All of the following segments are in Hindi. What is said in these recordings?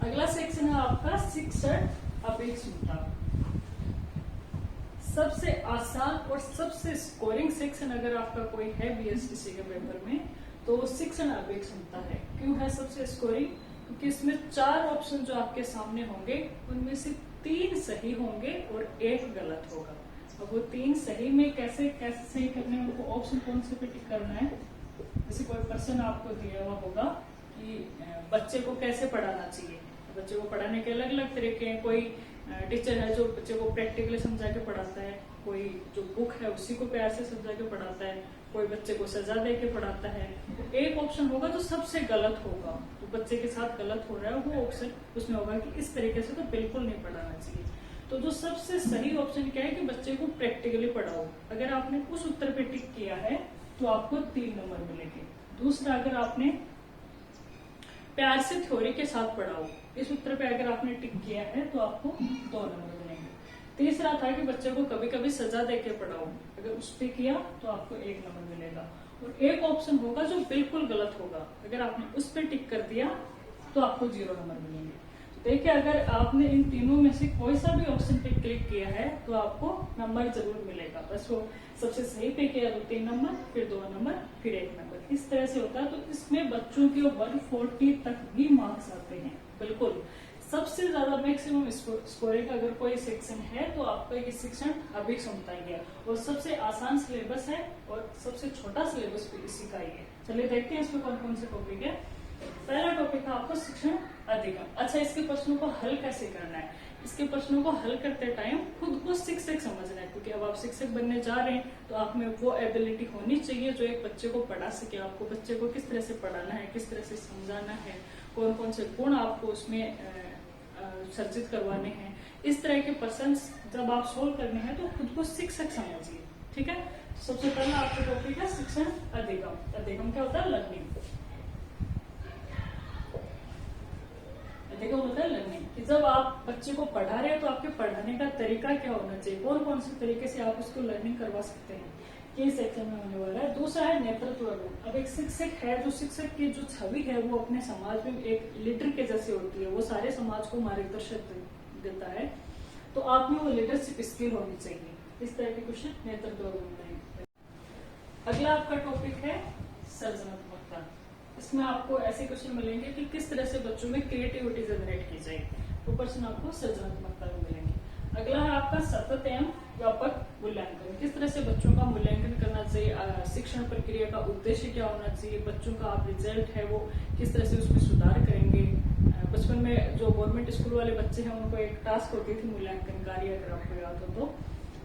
अगला सेक्शन है आपका शिक्षण अपेक्षुता। सबसे आसान और सबसे स्कोरिंग सेक्शन अगर आपका कोई है बीएसटीसी के पेपर में तो शिक्षण अपेक्षुता है। क्यों है सबसे स्कोरिंग? क्योंकि इसमें 4 ऑप्शन जो आपके सामने होंगे उनमें से 3 सही होंगे और 1 गलत होगा। अब वो 3 सही में कैसे सही करने हैं, उनको ऑप्शन कौन से पे टिक करना है। जैसे कोई प्रश्न आपको दिया हुआ होगा कि बच्चे को कैसे पढ़ाना चाहिए। बच्चे को पढ़ाने के अलग अलग तरीके हैं। कोई टीचर है जो बच्चे को प्रैक्टिकली समझा के पढ़ाता है, कोई जो बुक है उसी को प्यार से समझा के पढ़ाता है, कोई बच्चे को सजा दे के पढ़ाता है। तो एक ऑप्शन होगा जो सबसे गलत होगा, तो बच्चे के साथ गलत हो रहा है वो ऑप्शन उसमें होगा कि इस तरीके से तो बिल्कुल नहीं पढ़ाना चाहिए। तो जो सबसे सही ऑप्शन क्या है कि बच्चे को प्रैक्टिकली पढ़ाओ। अगर आपने उस उत्तर पे टिक किया है तो आपको 3 नंबर मिलेंगे। दूसरा, अगर आपने प्यार से थ्योरी के साथ पढ़ाओ, इस उत्तर पे अगर आपने टिक किया है तो आपको 2 नंबर मिलेंगे। तीसरा था कि बच्चे को कभी कभी सजा देके पढ़ाओ, अगर उस पे किया तो आपको 1 नंबर मिलेगा। और एक ऑप्शन होगा जो बिल्कुल गलत होगा, अगर आपने उस पे टिक कर दिया तो आपको 0 नंबर मिलेंगे। तो देखिए, अगर आपने इन तीनों में से कोई सा भी ऑप्शन पे क्लिक किया है तो आपको नंबर जरूर मिलेगा। बस वो सबसे सही पे किया तो 3 नंबर, फिर 2 नंबर, फिर 1 नंबर, इस तरह से होता है। तो इसमें बच्चों के 140 तक भी मार्क्स आते हैं। बिल्कुल सबसे ज्यादा मैक्सिमम स्कोरिंग अगर कोई सेक्शन है तो आपका ये शिक्षण अभिक्षमता ही है। और सबसे आसान सिलेबस है और सबसे छोटा सिलेबस भी इसी का ही है। चलिए देखते हैं इसमें कौन कौन से टॉपिक है। पहला टॉपिक है आपको शिक्षण अधिगम। अच्छा, इसके प्रश्नों को हल कैसे करना है? इसके प्रश्नों को हल करते टाइम खुद को शिक्षक समझना है, क्योंकि अब आप शिक्षक बनने जा रहे हैं तो आप में वो एबिलिटी होनी चाहिए जो एक बच्चे को पढ़ा सके। आपको बच्चे को किस तरह से पढ़ाना है, किस तरह से समझाना है, कौन कौन से गुण आपको उसमें सर्जित करवाने हैं। इस तरह के प्रश्न जब आप सोल्व करने हैं तो खुद को शिक्षक समझिए। ठीक है, तो सबसे पहला आपका टॉपिक है शिक्षण अधिगम। अधिगम क्या होता है? लर्निंग। अधिगम होता है लर्निंग, कि जब आप बच्चे को पढ़ा रहे हैं तो आपके पढ़ाने का तरीका क्या होना चाहिए, कौन कौन से तरीके से आप उसको लर्निंग करवा सकते हैं, ये सेक्शन में होने वाला है। दूसरा है नेतृत्व गुण। अब एक शिक्षक है, जो शिक्षक की जो छवि है वो अपने समाज में एक लीडर के जैसे होती है, वो सारे समाज को मार्गदर्शन देता है। तो आप में वो लीडरशिप स्किल होनी चाहिए। इस तरह के क्वेश्चन नेतृत्व गुण में। अगला आपका टॉपिक है सृजनात्मकता। इसमें आपको ऐसे क्वेश्चन मिलेंगे कि किस तरह से बच्चों में क्रिएटिविटी जनरेट की जाए, वो प्रश्न आपको सृजनात्मकता में मिलेंगे। अगला है आपका सतत एवं व्यापक मूल्यांकन। किस तरह से बच्चों का मूल्यांकन करना चाहिए, शिक्षण प्रक्रिया का उद्देश्य क्या होना चाहिए, बच्चों का आप रिजल्ट है वो किस तरह से उसमें सुधार करेंगे। बचपन में जो गवर्नमेंट स्कूल वाले बच्चे हैं उनको एक टास्क होती थी मूल्यांकन कार्य, अगर आपको याद हो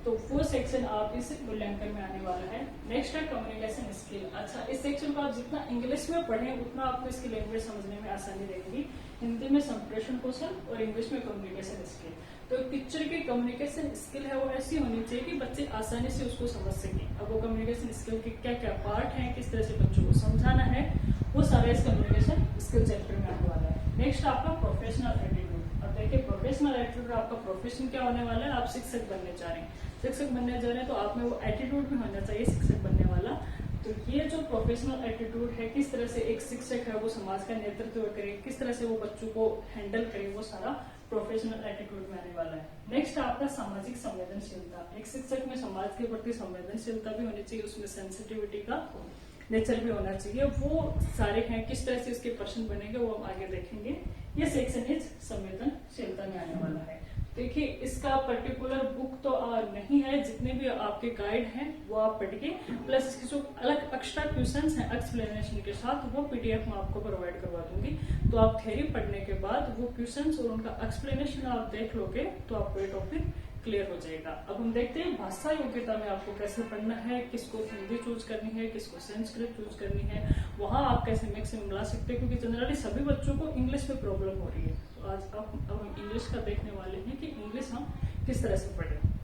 तो वो सेक्शन आप इस मूल्यांकन में आने वाला है। नेक्स्ट है कम्युनिकेशन स्किल। अच्छा, इस सेक्शन को आप जितना इंग्लिश में पढ़ें उतना आपको इसकी लैंग्वेज समझने में आसानी रहेगी। हिंदी में संप्रेषण कौशल और इंग्लिश में कम्युनिकेशन स्किल। तो टीचर की कम्युनिकेशन स्किल है वो ऐसी होनी चाहिए कि बच्चे आसानी से उसको समझ सकें। अब वो कम्युनिकेशन स्किल के क्या क्या पार्ट हैं, किस तरह से बच्चों को समझाना है, वो सारे इस कम्युनिकेशन स्किल चैप्टर में आने वाला है। नेक्स्ट आपका प्रोफेशनल एटीट्यूड। अब देखिए, प्रोफेशनल एटीट्यूड आपका प्रोफेशन क्या होने वाला है, आप शिक्षक बनने जा रहे हैं। शिक्षक बनने जा रहे हैं तो आप में वो एटीट्यूड भी होना चाहिए शिक्षक बनने वाला। तो ये जो प्रोफेशनल एटीट्यूड है, किस तरह से एक शिक्षक है वो समाज का नेतृत्व करे, किस तरह से वो बच्चों को हैंडल करे, वो सारा प्रोफेशनल एटीट्यूड में आने वाला है। नेक्स्ट आपका सामाजिक संवेदनशीलता। एक शिक्षक में समाज के प्रति संवेदनशीलता भी होनी चाहिए, उसमें सेंसिटिविटी का नेचर भी होना चाहिए। वो सारे हैं, किस तरह से इसके प्रश्न बनेंगे वो हम आगे देखेंगे। ये सेक्शन इज संवेदनशीलता में आने वाला है। देखिए, इसका पर्टिकुलर बुक तो नहीं है, जितने भी आपके गाइड हैं वो आप पढ़िए, प्लस इसके जो अलग एक्स्ट्रा क्वेश्चंस हैं एक्सप्लेनेशन के साथ वो पीडीएफ में आपको प्रोवाइड करवा दूंगी। तो आप थ्योरी पढ़ने के बाद वो क्वेश्चंस और उनका एक्सप्लेनेशन आप देख लोगे तो आपको ये टॉपिक क्लियर हो जाएगा। अब हम देखते हैं भाषा योग्यता में आपको कैसे पढ़ना है, किसको हिंदी चूज करनी है, किसको संस्कृत चूज करनी है, वहां आप कैसे मैक्सिमम ला सकते हैं, क्योंकि जनरली सभी बच्चों को इंग्लिश में प्रॉब्लम हो रही है। तो आज अब हम इंग्लिश का देखने वाले हैं कि इंग्लिश हम किस तरह से पढ़ें।